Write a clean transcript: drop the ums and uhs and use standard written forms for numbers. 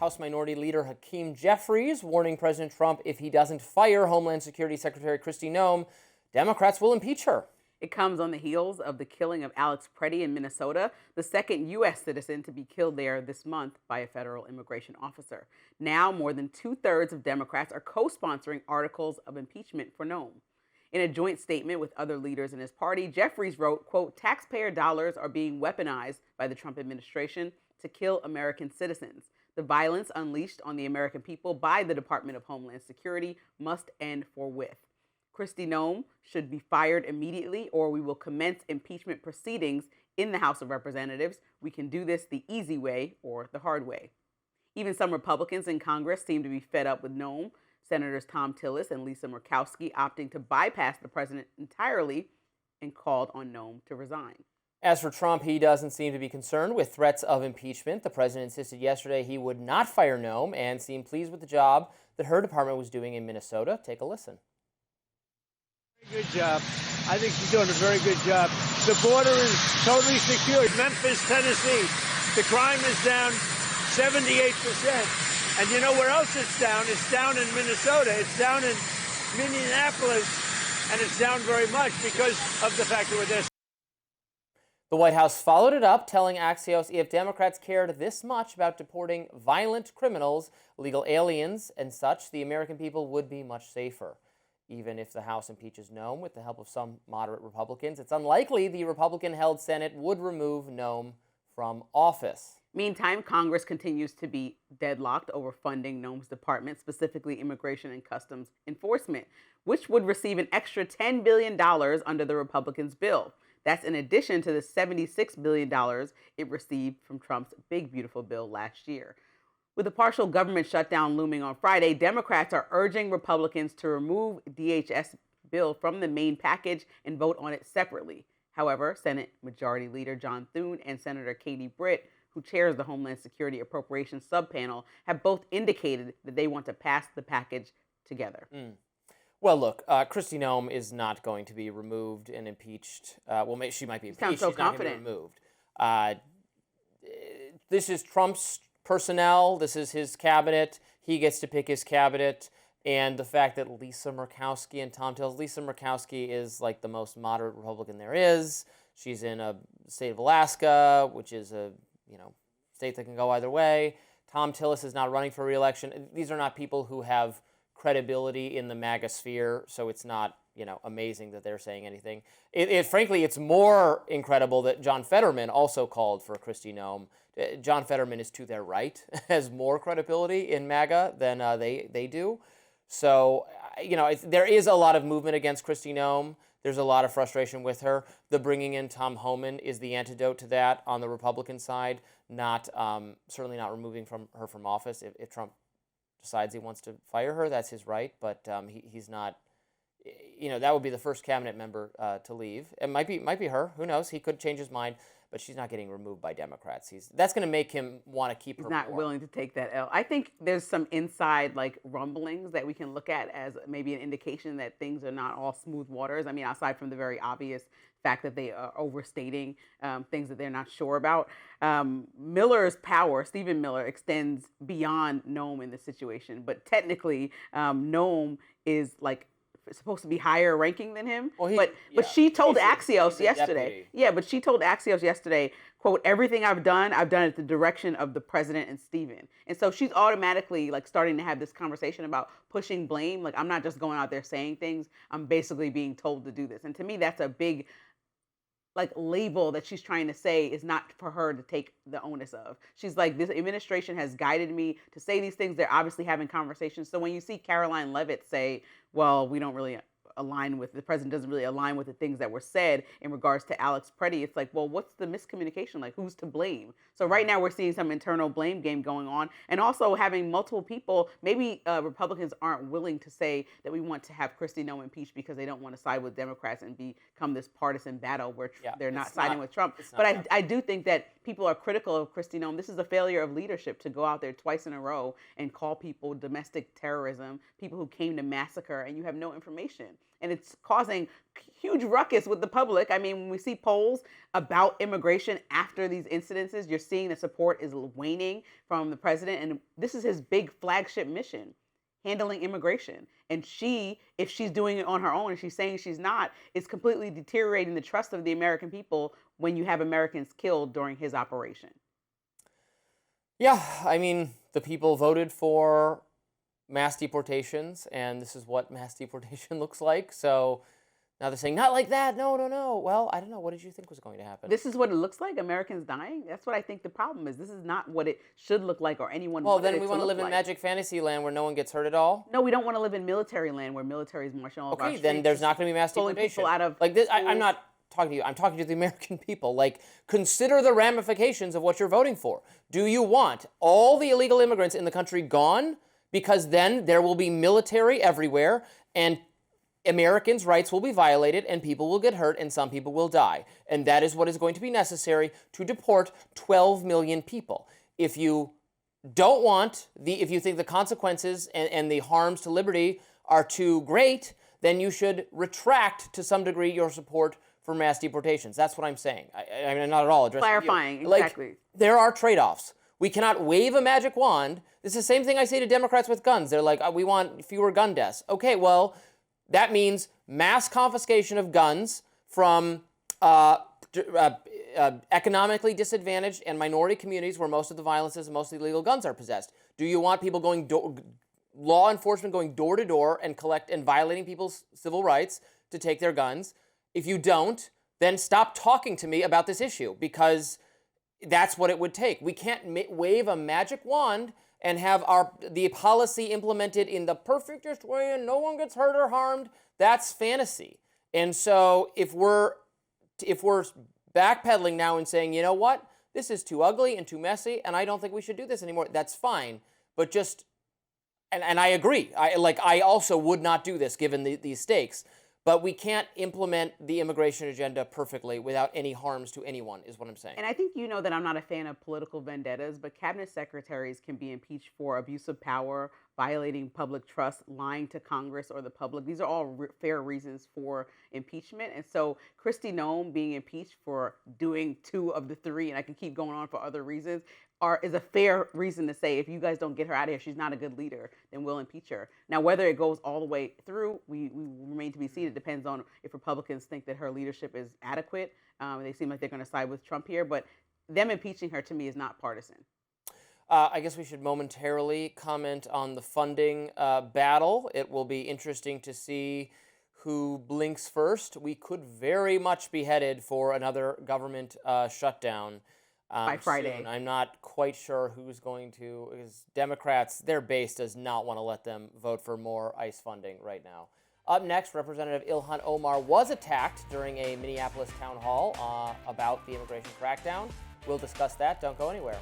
House Minority Leader Hakeem Jeffries warning President Trump if he doesn't fire Homeland Security Secretary Kristi Noem, Democrats will impeach her. It comes on the heels of the killing of Alex Preddy in Minnesota, the second U.S. citizen to be killed there this month by a federal immigration officer. Now, more than two-thirds of Democrats are co-sponsoring articles of impeachment for Noem. In a joint statement with other leaders in his party, Jeffries wrote, quote, "Taxpayer dollars are being weaponized by the Trump administration to kill American citizens. The violence unleashed on the American people by the Department of Homeland Security must end forthwith. Kristi Noem should be fired immediately, or we will commence impeachment proceedings in the House of Representatives. We can do this the easy way or the hard way." Even some Republicans in Congress seem to be fed up with Noem. Senators Thom Tillis and Lisa Murkowski opting to bypass the president entirely and called on Noem to resign. As for Trump, he doesn't seem to be concerned with threats of impeachment. The president insisted yesterday he would not fire Noem and seemed pleased with the job that her department was doing in Minnesota. Take a listen. Good job. I think she's doing a very good job. The border is totally secure. Memphis, Tennessee, the crime is down 78%. And you know where else it's down? It's down in Minnesota. It's down in Minneapolis. And it's down very much because of the fact that we're there. The White House followed it up, telling Axios if Democrats cared this much about deporting violent criminals, illegal aliens, and such, the American people would be much safer. Even if the House impeaches Noem with the help of some moderate Republicans, it's unlikely the Republican-held Senate would remove Noem from office. Meantime, Congress continues to be deadlocked over funding Noem's department, specifically Immigration and Customs Enforcement, which would receive an extra $10 billion under the Republicans' bill. That's in addition to the $76 billion it received from Trump's big, beautiful bill last year. With a partial government shutdown looming on Friday, Democrats are urging Republicans to remove DHS bill from the main package and vote on it separately. However, Senate Majority Leader John Thune and Senator Katie Britt, who chairs the Homeland Security Appropriations Subpanel, have both indicated that they want to pass the package together. Well, look, Kristi Noem is not going to be removed and impeached. She might be impeached. Sounds so She's not going to confident. be removed. This is Trump's personnel. This is his cabinet. He gets to pick his cabinet. And the fact that Lisa Murkowski and Thom Tillis, Lisa Murkowski is like the most moderate Republican there is. She's in a state of Alaska, which is a state that can go either way. Thom Tillis is not running for re-election. These are not people who have credibility in the MAGA sphere, so it's not amazing that they're saying anything. Frankly, it's more incredible that John Fetterman also called for Kristi Noem. John Fetterman is to their right, has more credibility in MAGA than they do. So, there is a lot of movement against Kristi Noem. There's a lot of frustration with her. The bringing in Tom Homan is the antidote to that on the Republican side, certainly not removing her from office. If Trump decides he wants to fire her, that's his right, but he's not, that would be the first cabinet member to leave. It might be her, who knows, he could change his mind, but she's not getting removed by Democrats. That's going to make him want to keep her. He's not willing to take that L. I think there's some inside rumblings that we can look at as maybe an indication that things are not all smooth waters. I mean, aside from the very obvious fact that they are overstating things that they're not sure about. Miller's power, Stephen Miller, extends beyond Noem in this situation, but technically Noem is supposed to be higher ranking than him. Well, but she told Axios yesterday. Deputy. Yeah, but she told Axios yesterday, quote, "Everything I've done at the direction of the president and Stephen." And so she's automatically starting to have this conversation about pushing blame. I'm not just going out there saying things. I'm basically being told to do this. And to me, that's a big label that she's trying to say is not for her to take the onus of. She's like, this administration has guided me to say these things. They're obviously having conversations. So when you see Caroline Leavitt say, well, we don't really the president doesn't really align with the things that were said in regards to Alex Preddy, it's well, what's the miscommunication? Who's to blame? So right now we're seeing some internal blame game going on, and also having multiple people, maybe Republicans aren't willing to say that we want to have Kristi Noem impeached because they don't want to side with Democrats and become this partisan battle where they're not siding with Trump. But I do think that people are critical of Kristi Noem. This is a failure of leadership to go out there twice in a row and call people domestic terrorism, people who came to massacre, and you have no information. and it's causing huge ruckus with the public. I mean, when we see polls about immigration after these incidences, you're seeing the support is waning from the president, and this is his big flagship mission, handling immigration. And if she's doing it on her own and she's saying she's not, it's completely deteriorating the trust of the American people when you have Americans killed during his operation. Yeah, I mean, the people voted for mass deportations, and this is what mass deportation looks like. So now they're saying, not like that, no, no, no. Well, I don't know. What did you think was going to happen? This is what it looks like, Americans dying? That's what I think the problem is. This is not what it should look like or anyone Well, wanted then it we to want to look live in like. magic fantasy land where no one gets hurt at all? No, we don't want to live in military land where military is marching all over our Okay, streets. then there's not going to be mass pulling deportation. people out of like this, I'm schools. not talking to you. I'm talking to the American people. Like, consider the ramifications of what you're voting for. Do you want all the illegal immigrants in the country gone? Because then there will be military everywhere, and Americans' rights will be violated, and people will get hurt, and some people will die. And that is what is going to be necessary to deport 12 million people. If you don't want if you think the consequences and the harms to liberty are too great, then you should retract to some degree your support for mass deportations. That's what I'm saying. I mean, not at all addressing Clarifying, you. exactly. Like, there are trade-offs. We cannot wave a magic wand. It's the same thing I say to Democrats with guns. They're like, we want fewer gun deaths. Okay, well, that means mass confiscation of guns from economically disadvantaged and minority communities where most of the violence is and most of the illegal guns are possessed. Do you want people law enforcement going door to door and violating people's civil rights to take their guns? If you don't, then stop talking to me about this issue, because that's what it would take. We can't wave a magic wand and have the policy implemented in the perfectest way and no one gets hurt or harmed. That's fantasy. And so if we're backpedaling now and saying, you know what, this is too ugly and too messy, and I don't think we should do this anymore, that's fine. But just, and I agree. I also would not do this given these stakes. But we can't implement the immigration agenda perfectly without any harms to anyone, is what I'm saying. And I think you know that I'm not a fan of political vendettas, but cabinet secretaries can be impeached for abuse of power, violating public trust, lying to Congress or the public. These are all fair reasons for impeachment. And so Kristi Noem being impeached for doing 2 of the 3, and I can keep going on for other reasons, is a fair reason to say, if you guys don't get her out of here, she's not a good leader, then we'll impeach her. Now, whether it goes all the way through, we remain to be seen. It depends on if Republicans think that her leadership is adequate. They seem like they're going to side with Trump here, but them impeaching her, to me, is not partisan. I guess we should momentarily comment on the funding battle. It will be interesting to see who blinks first. We could very much be headed for another government shutdown by Friday. Soon. I'm not quite sure who's going to, because Democrats, their base does not want to let them vote for more ICE funding right now. Up next, Representative Ilhan Omar was attacked during a Minneapolis town hall about the immigration crackdown. We'll discuss that. Don't go anywhere.